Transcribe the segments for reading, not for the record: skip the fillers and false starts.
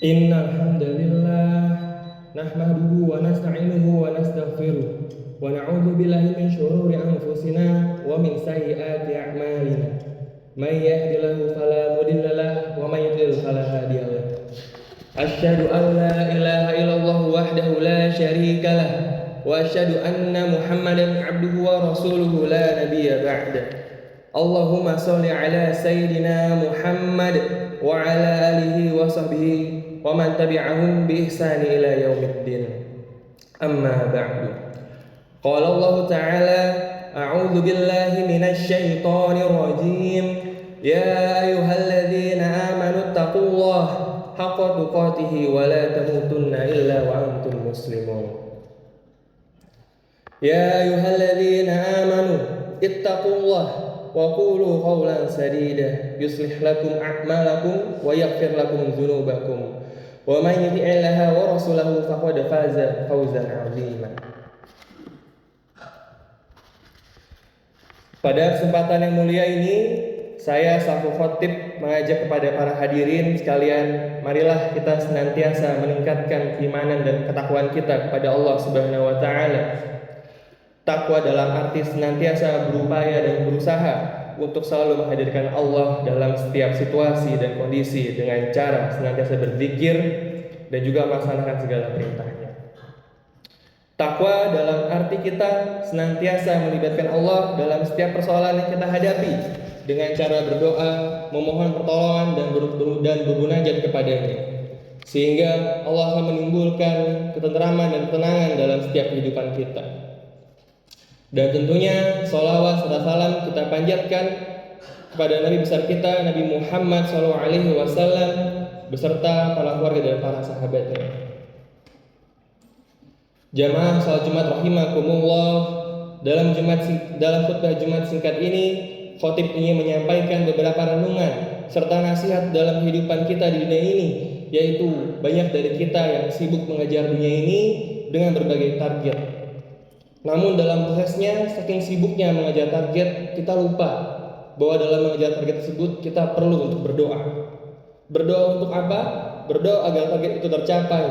Innal hamdalillah nahmaduhu wa nasta'inuhu wa nastaghfiruh wa na'udzu billahi min shururi anfusina wa min sayyiati a'malina. May yahdihillahu fala mudilla lahu wa may yudlil fala hadiya lahu. Asyhadu an la ilaha illallah wahdahu la syarika lah wa asyhadu anna Muhammadan 'abduhu wa rasuluhu la nabiyya ba'da. Allahumma shalli ala sayyidina Muhammad wa ala alihi wa sahbihi wa man tabi'ahum bi ihsani ila yaumiddin. Amma ba'du. Qala Allah Ta'ala, a'udzu billahi minasy syaithanir rajim. Ya ayyuhalladzina amanu taqullaha haqqa tuqatih wa la tamutunna illa wa antum muslimun. Ya ayyuhalladzina amanu ittaqullaha wa qulu qawlan sadida yuslih lakum a'malakum wa yaghfir lakum dzunubakum wa man yuti'illaha wa rasulahu faqad faza fawzan 'azima. Pada kesempatan yang mulia ini, saya selaku khotib mengajak kepada para hadirin sekalian, marilah kita senantiasa meningkatkan keimanan dan ketakwaan kita kepada Allah Subhanahu wa taala. Takwa dalam arti senantiasa berupaya dan berusaha untuk selalu menghadirkan Allah dalam setiap situasi dan kondisi dengan cara senantiasa berzikir dan juga melaksanakan segala perintahnya. Takwa dalam arti kita senantiasa melibatkan Allah dalam setiap persoalan yang kita hadapi dengan cara berdoa, memohon pertolongan dan bermunajat kepadanya, sehingga Allah akan menimbulkan ketenteraman dan ketenangan dalam setiap kehidupan kita. Dan tentunya sholawat serta salam kita panjatkan kepada Nabi besar kita, Nabi Muhammad SAW beserta para keluarga dan para sahabatnya. Jamaah salat Jumat rahimakumullah, dalam khutbah Jumat singkat ini, khotib ingin menyampaikan beberapa renungan serta nasihat dalam kehidupan kita di dunia ini, yaitu banyak dari kita yang sibuk mengejar dunia ini dengan berbagai target. Namun dalam prosesnya, saking sibuknya mengejar target, kita lupa bahwa dalam mengejar target tersebut kita perlu untuk berdoa. Berdoa untuk apa? Berdoa agar target itu tercapai.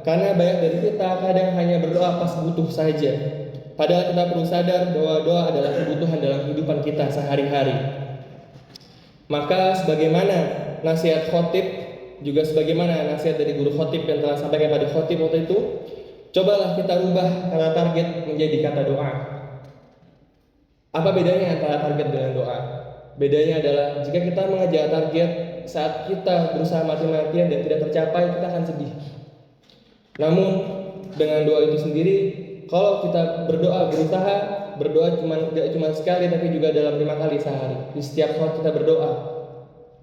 Karena banyak dari kita kadang hanya berdoa pas butuh saja. Padahal kita perlu sadar bahwa doa adalah kebutuhan dalam kehidupan kita sehari-hari. Maka sebagaimana nasihat khotib, juga sebagaimana nasihat dari guru khotib yang telah sampaikan pada khotib waktu itu, cobalah kita rubah kata target menjadi kata doa. Apa bedanya antara target dengan doa? Bedanya adalah jika kita mengejar target, saat kita berusaha mati-matian dan tidak tercapai, kita akan sedih. Namun dengan doa itu sendiri, kalau kita berdoa, berusaha berdoa tidak cuma sekali, tapi juga dalam 5 kali sehari. Di setiap saat kita berdoa,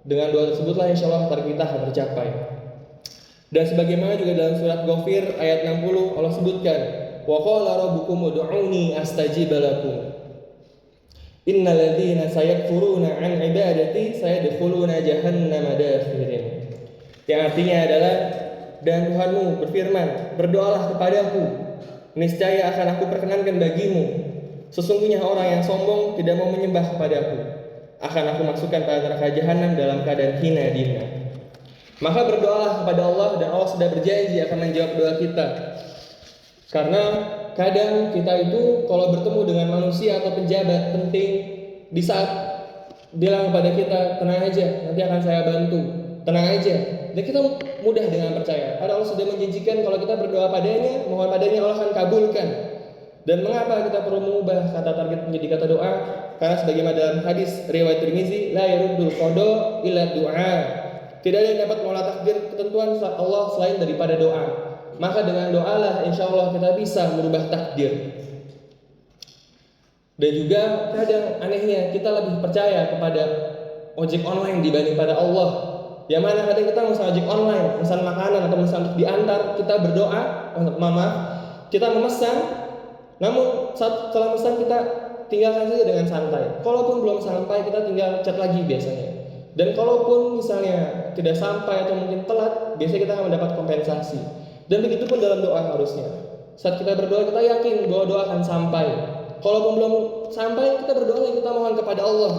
dengan doa tersebutlah insya Allah target kita akan tercapai. Dan sebagaimana juga dalam surat Ghafir ayat 60 Allah sebutkan, wa qala rabbukum ud'uni astajib lakum. Innal ladzina sayakfuruna an ibadati sayadkhuluna jahannama dakhirin. Yang artinya adalah, dan Tuhanmu berfirman, berdoalah kepadaku, niscaya akan aku perkenankan bagimu. Sesungguhnya orang yang sombong tidak mau menyembah kepadaku, akan aku masukkan pada neraka jahanam dalam keadaan hina dina. Maka berdoalah kepada Allah, dan Allah sudah berjanji akan menjawab doa kita. Karena kadang kita itu kalau bertemu dengan manusia atau pejabat penting, di saat bilang kepada kita, tenang aja, nanti akan saya bantu, tenang aja, dan kita mudah dengan percaya. Karena Allah sudah menjanjikan kalau kita berdoa padanya, mohon padanya, Allah akan kabulkan. Dan mengapa kita perlu mengubah kata target menjadi kata doa? Karena sebagaimana dalam hadis riwayat Tirmizi, la yaruddul qada illa du'a. Tidak ada yang dapat mengolah takdir ketentuan Allah selain daripada doa. Maka dengan doalah insya Allah kita bisa merubah takdir. Dan juga kadang anehnya kita lebih percaya kepada ojek online dibanding pada Allah. Yang mana kadang kita memesan ojek online, pesan makanan atau pesan untuk diantar, kita berdoa, kita memesan, namun setelah pesan kita tinggalkan saja dengan santai. Kalaupun belum sampai, kita tinggal chat lagi biasanya. Dan kalaupun misalnya tidak sampai atau mungkin telat, biasanya kita akan mendapat kompensasi. Dan begitu pun dalam doa harusnya. Saat kita berdoa, kita yakin bahwa doa akan sampai. Kalaupun belum sampai, kita berdoa lagi, kita mohon kepada Allah.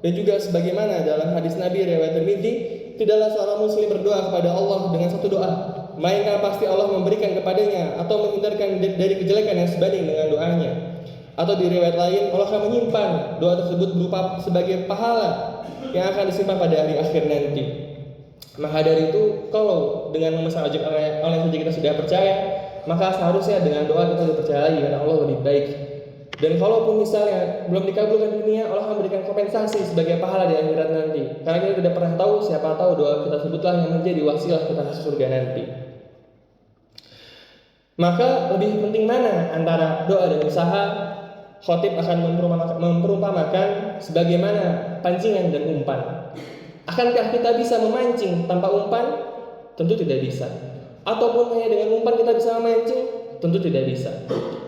Dan juga sebagaimana dalam hadis Nabi riwayat Tirmidzi, tidaklah seorang muslim berdoa kepada Allah dengan satu doa, melainkan pasti Allah memberikan kepadanya atau menghindarkan dari kejelekan yang sebanding dengan doanya. Atau di riwayat lain, Allah akan menyimpan doa tersebut berupa sebagai pahala yang akan disimpan pada hari akhir nanti. Maka dari itu, kalau dengan memesan ojek online saja kita sudah percaya, maka seharusnya dengan doa kita dipercayai karena Allah lebih baik. Dan kalaupun misalnya belum dikabulkan di dunia, Allah akan memberikan kompensasi sebagai pahala di akhirat nanti. Karena kita tidak pernah tahu, siapa tahu doa kita sebutlah yang menjadi wasilah kita masuk surga nanti. Maka lebih penting mana antara doa dan usaha? Khotib akan memperumpamakan sebagaimana pancingan dan umpan. Akankah kita bisa memancing tanpa umpan? Tentu tidak bisa. Ataupun hanya dengan umpan kita bisa memancing? Tentu tidak bisa.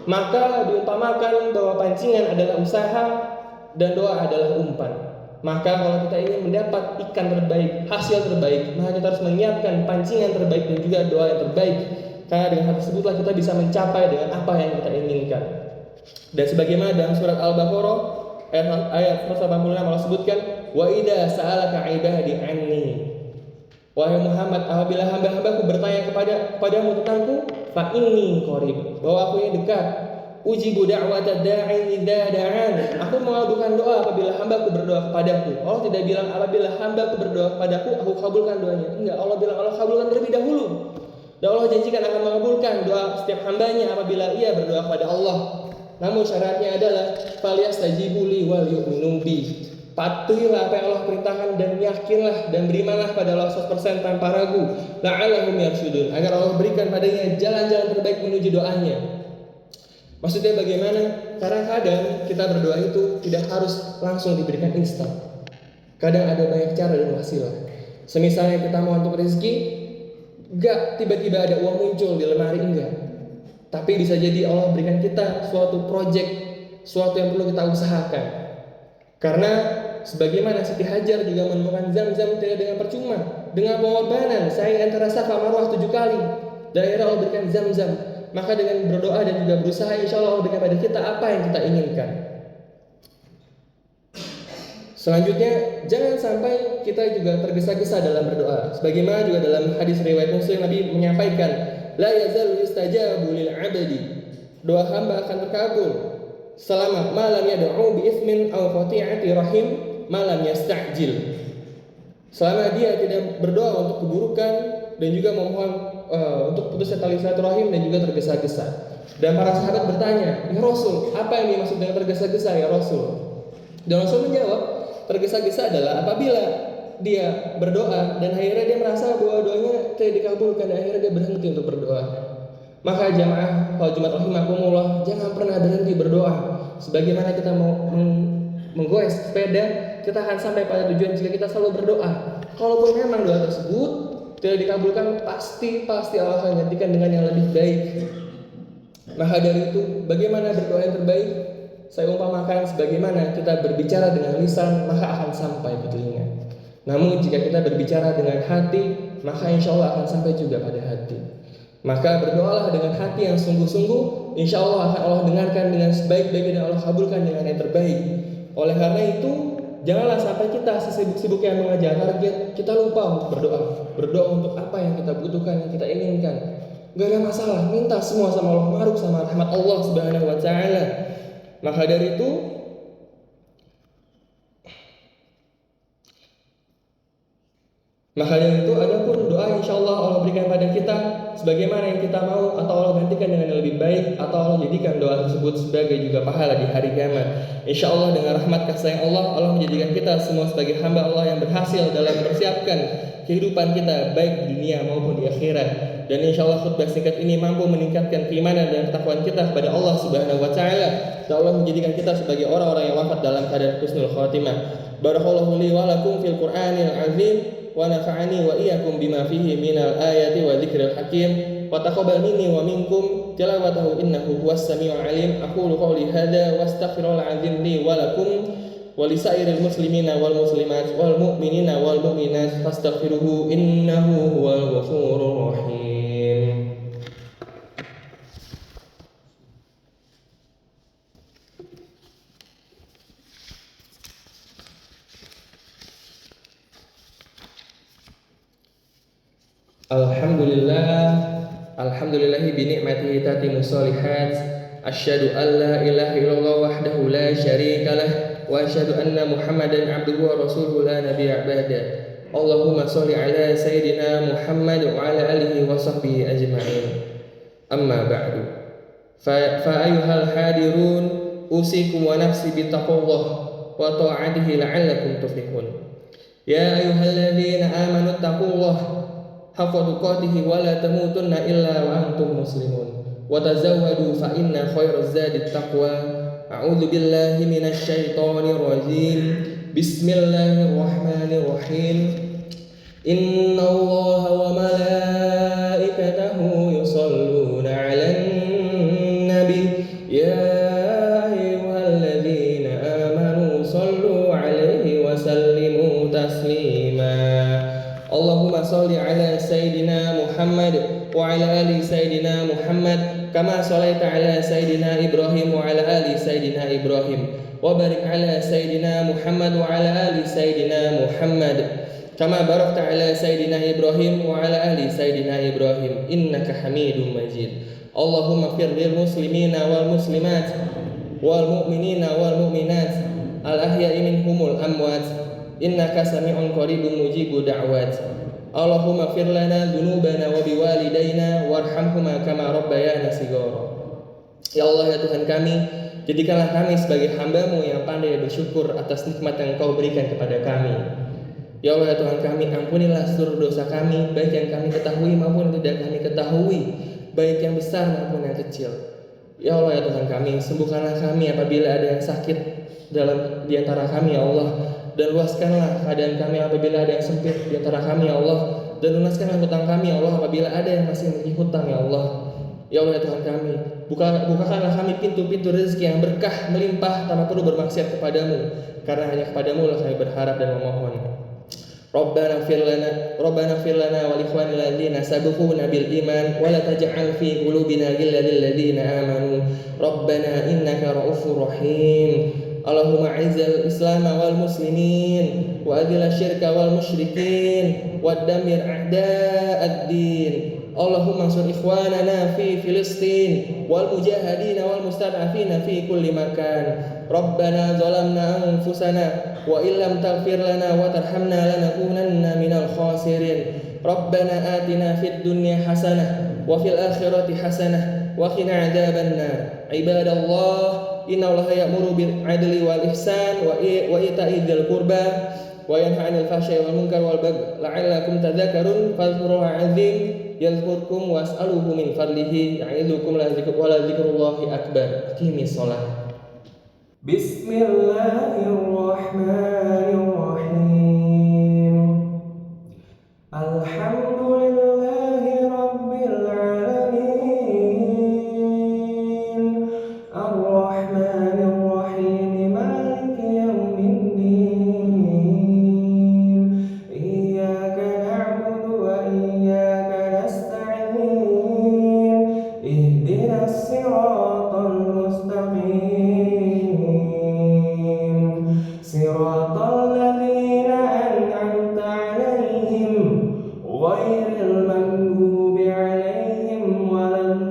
Maka diumpamakan bahwa pancingan adalah usaha dan doa adalah umpan. Maka kalau kita ingin mendapat ikan terbaik, hasil terbaik, maka kita harus menyiapkan pancingan terbaik dan juga doa yang terbaik. Karena dengan hal tersebutlah kita bisa mencapai dengan apa yang kita inginkan. Dan sebagaimana dalam surat Al-Baqarah ayat 186 Allah sebutkan, wa idza sa'alaka 'ibadi 'anni. Wahai Muhammad, apabila hamba-hambaku bertanya kepadamu tentangku, fa inni qarib, bahwa aku ini dekat. Ujibu da'watad da'i idza da'an. Aku mengadukan doa apabila hambaku berdoa kepadaku. Allah tidak bilang apabila hambaku berdoa kepadaku, aku kabulkan doanya. Enggak, Allah bilang Allah kabulkan terlebih dahulu. Dan Allah janjikan akan mengabulkan doa setiap hambanya apabila ia berdoa kepada Allah. Namun syaratnya adalah falyastajibu li wal yu'minu bi. Patuhilah apa yang Allah perintahkan dan yakinlah dan berimanlah pada Allah 100% tanpa ragu. La'allahum yarshudun, agar Allah berikan padanya jalan-jalan terbaik menuju doanya. Maksudnya bagaimana? Karena kadang kita berdoa itu tidak harus langsung diberikan instan. Kadang ada banyak cara dan wasilah. Semisalnya kita mau untuk rezeki, enggak tiba-tiba ada uang muncul di lemari, enggak. Tapi bisa jadi Allah berikan kita suatu project, suatu yang perlu kita usahakan. Karena sebagaimana Siti Hajar juga menemukan Zam-Zam tidak dengan percuma, dengan pengorbanan saya antara Safa Marwah 7 kali. Dan akhirnya Allah berikan Zam-Zam. Maka dengan berdoa dan juga berusaha, insya Allah berikan pada kita apa yang kita inginkan. Selanjutnya, jangan sampai kita juga tergesa-gesa dalam berdoa. Sebagaimana juga dalam hadis riwayat Muslim, Nabi menyampaikan, la yazalu yustajabu lil 'abdi. Doa hamba akan terkabul selama malam yad'u bi itsmin aw qati'ati rahim malam yasta'jil. Selama dia tidak berdoa untuk keburukan dan juga memohon untuk putusnya tali silaturahim dan juga tergesa-gesa. Dan para sahabat bertanya, "Ya Rasul, apa yang dimaksud dengan tergesa-gesa ya Rasul?" Dan Rasul menjawab, tergesa-gesa adalah apabila dia berdoa dan akhirnya dia merasa bahwa doanya tidak dikabulkan dan akhirnya dia berhenti untuk berdoa. Maka jamaah kalau Jumat rahimakumullah, jangan pernah berhenti berdoa. Sebagaimana kita mau menggoes sepeda, kita akan sampai pada tujuan jika kita selalu berdoa. Kalaupun memang doa tersebut tidak dikabulkan, pasti Allah akan gantikan dengan yang lebih baik. Maka dari itu, bagaimana berdoa yang terbaik? Saya umpamakan sebagaimana kita berbicara dengan lisan, maka akan sampai ke telinga. Namun jika kita berbicara dengan hati, maka insya Allah akan sampai juga pada hati. Maka berdoalah dengan hati yang sungguh-sungguh, insya Allah akan Allah dengarkan dengan sebaik-baiknya dan Allah kabulkan dengan yang terbaik. Oleh karena itu, janganlah sampai kita sesibuk-sibuk yang mengejar target, kita lupa untuk berdoa. Berdoa untuk apa yang kita butuhkan, yang kita inginkan. Gak ada masalah, minta semua sama Allah, maruk sama rahmat Allah Subhanahu wa Ta'ala. Maka dari itu, adapun doa insya Allah Allah berikan pada kita sebagaimana yang kita mau, atau Allah gantikan dengan yang lebih baik, atau Allah jadikan doa tersebut sebagai juga pahala di hari kiamat. Insya Allah dengan rahmat kasih sayang Allah menjadikan kita semua sebagai hamba Allah yang berhasil dalam mempersiapkan kehidupan kita baik di dunia maupun di akhirat. Dan insya Allah khutbah singkat ini mampu meningkatkan keimanan dan ketakwaan kita kepada Allah Subhanahu wa Ta'ala. Dan Allah menjadikan kita sebagai orang-orang yang wafat dalam keadaan husnul khatimah. Barakallahu li wa lakum fil Qur'anil azim wa nafa'ani wa iyyakum bima fihi minal ayati wa dzikril hakim wa taqabbal minni wa minkum tilawatahu innahu huwas samiul alim. Aqulu qouli hadza wa astaghfirul azim li wa lakum wa lisairil muslimina wal muslimat wal mu'minina wal mu'minat fastaghfiruhu innahu huwal ghafurur rahim. Alhamdulillahi bi ni'matihi tatimmus shalihat. Asyhadu an la ilaha illallah wahdahu la syarika lah wa asyhadu anna Muhammadan abduhu wa rasuluhu la nabiyya ba'da. Allahumma shalli ala sayyidina Muhammad wa ala alihi wa sahbihi ajma'in. Amma ba'du. Fa ayyuhal hadirun usikum wa nafsi bi taqwallah wa ta'atihi la'allakum tuflihun. Ya ayyuhalladzina amanu taqullaha haqqa tuqatih wa la tamutunna illa wa antum muslimun. Wa tazawwadu fa inna khairaz zadi taqwa. A'udzu billahi minasy syaithanir rajim. Bismillahirrahmanirrahim. Innallaha wa malaikatahu yusholluna 'alan nabi ya ayyuhalladzina amanu shallu 'alaihi wa sallimu taslima. Allahumma shalli 'ala sayyidina Muhammad wa 'ala ali sayyidina Muhammad kama shalaita 'ala sayyidina Ibrahim wa 'ala ali sayyidina Ibrahim wa barik 'ala sayyidina Muhammad wa 'ala ali sayyidina Muhammad kama barakta 'ala sayyidina Ibrahim wa 'ala ali sayyidina Ibrahim innaka Hamidum Majid. Allahumma fir lil muslimina wal muslimat wal mu'minina wal mu'minat al ahya'i minhumul amwat innaka sami'un qaribun mujibud da'wat. Allahumma fir lana dzunubana wa biwalidayna warhamhuma kama rabbayana shighara. Ya Allah, ya Tuhan kami, jadikanlah kami sebagai hamba-Mu yang pandai bersyukur atas nikmat yang Engkau berikan kepada kami. Ya Allah, ya Tuhan kami, ampunilah seluruh dosa kami, baik yang kami ketahui maupun yang tidak kami ketahui, baik yang besar maupun yang kecil. Ya Allah, ya Tuhan kami, sembuhkanlah kami apabila ada yang sakit di antara kami, ya Allah. Dan luaskanlah keadaan kami apabila ada yang sempit di antara kami, ya Allah. Dan lunaskanlah hutang kami, ya Allah, apabila ada yang masih memiliki hutang, ya Allah. Ya Allah, ya Tuhan kami, bukakanlah kami pintu-pintu rezeki yang berkah melimpah tanpa perlu bermaksiat kepadamu, karena hanya kepadamu lah kami berharap dan memohon. Rabbana fir lana wa li ikhwanina alladziina sabaquuna bil iman wa la taj'al fi qulubina ghillan lil ladziina amanu Rabbana innaka ra'ufur rahim. Allahumma izzil Islam wal muslimin wa adhil syirka wal musyrikin wa dammir a'da'ad-din. Allahumma ansur ikhwanana fi Filistin wal mujahidin wal mustad'afina fi kulli makan. Rabbana zalamna anfusana wa illam taghfir lana wa tarhamna lanakunanna minal khasirin. Rabbana atina fid dunya hasanah wa fil akhirati hasanah wa qina adzabannar. Ibadallah, innallaha ya'muru bil 'adli wal ihsan wa ita'i dzil qurba wa yanha 'anil fahsya'i wal munkar wal baghi la'allakum tadhakkarun. Fadhkurullaha 'azim yadhkurkum was'aluhu min fadlihi ya'idukum wa la dzikrullahi akbar. Aqimis shalah. Bismillahirrahmanirrahim. Alhamdulillahi rabbil alamin. Ar-Rahmanir Rahim. Maliki yaumiddin. Iyyaka na'budu wa iyyaka nasta'in. Ihdinas siratal mustaqim. Siratal ladzina an'amta 'alaihim ghairil maghdubi 'alaihim waladdallin.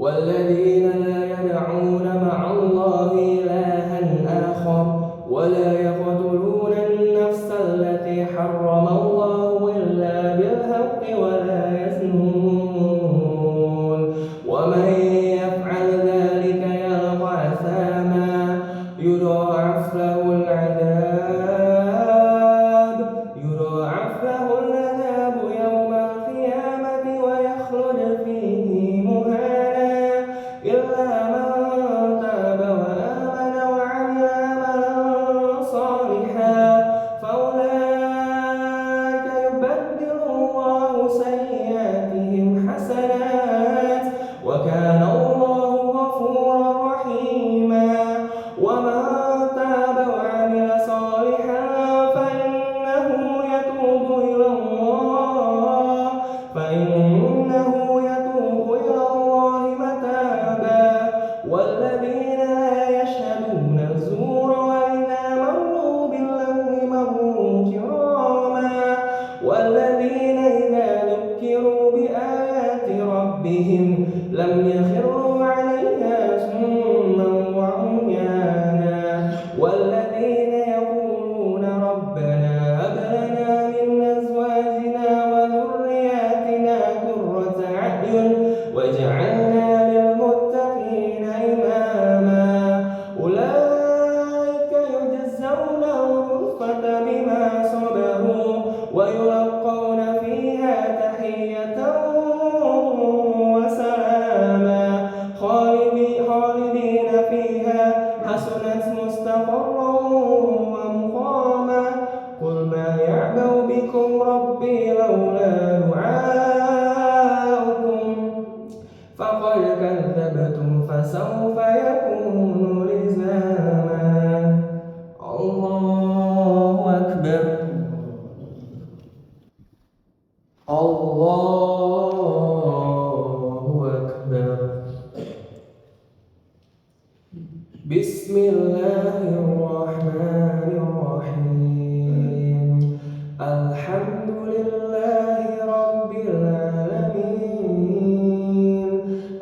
Walladzina la yad'una ma'allahi ilahan akhar wa la yaqtuluna an-nafsa allati harrama Allahu illa bil haqqi wa la yaznun. Wa man yaf'al dhalika yalqa athama yudha'af lahu al-'adhab yawma al-qiyamati wa yakhlud fihi muhana illa man taba wa amana wa 'amila 'amalan salihan fa ulaika ربهم لم يخروا عليها سما وعميانا والذين يقولون ربنا هب لنا من أزواجنا وذرياتنا قرة أعين واجعلنا للمتقين إماما أولئك يجزون الغرفة بما صبروا ويلقون فيها تحية وسلاما خالدين فيها حسنت مستقرا ومقاما قل ما يعبأ بكم ربي لولا دعاؤكم فقد كذبتم فسوف يكون لزاما. الله أكبر. الله أكبر. بسم الله الرحمن الرحيم الحمد لله رب العالمين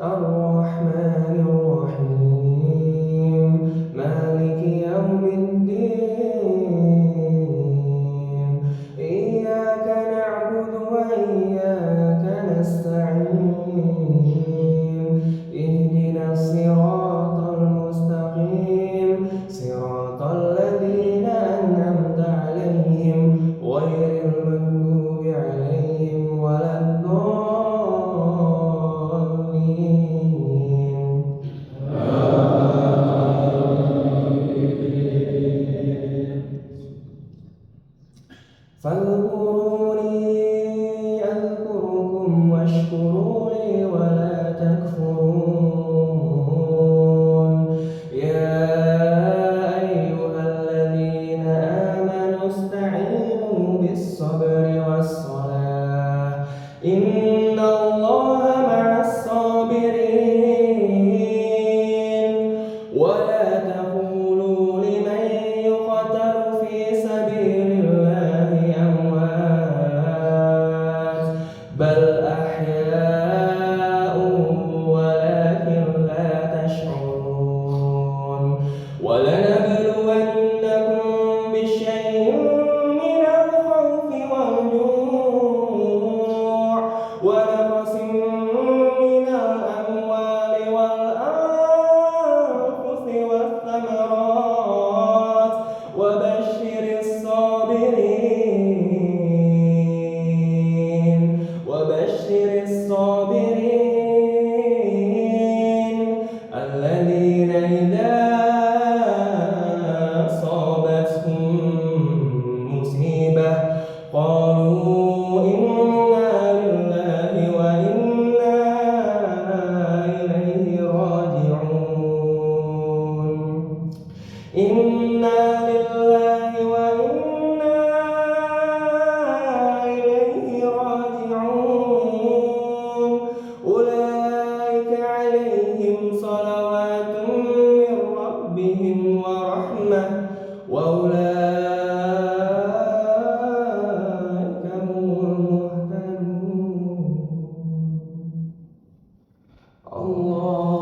الرحمن الرحيم مالك يوم الدين إياك نعبد وإياك نستعين اهدنا الصراط المستقيم صراط الذين أنعمت عليهم غير المغضوب عليهم ولا الضالين. فاذكروني أذكركم واشكروا لي ولا تكفرون. يا أيها الذين آمنوا استعينوا بالصبر والصلاة إن الله مع الصابرين. ولا تقولوا لمن يقتل في سبيل الله أموات بل أحياء ولكن لا تشعرون. ولنبلونكم بشيء من الخوف والجوع ونقص من الأموال والأنفس والثمرات وبشر الصابرين الذين إذا أصابتهم مصيبة قالوا إنا لله وإنا إليه راجعون. إنا لله وإنا إليه راجعون. أولئك عليهم صلوات من ربهم ورحمة وأولئك هم المهتدون. الله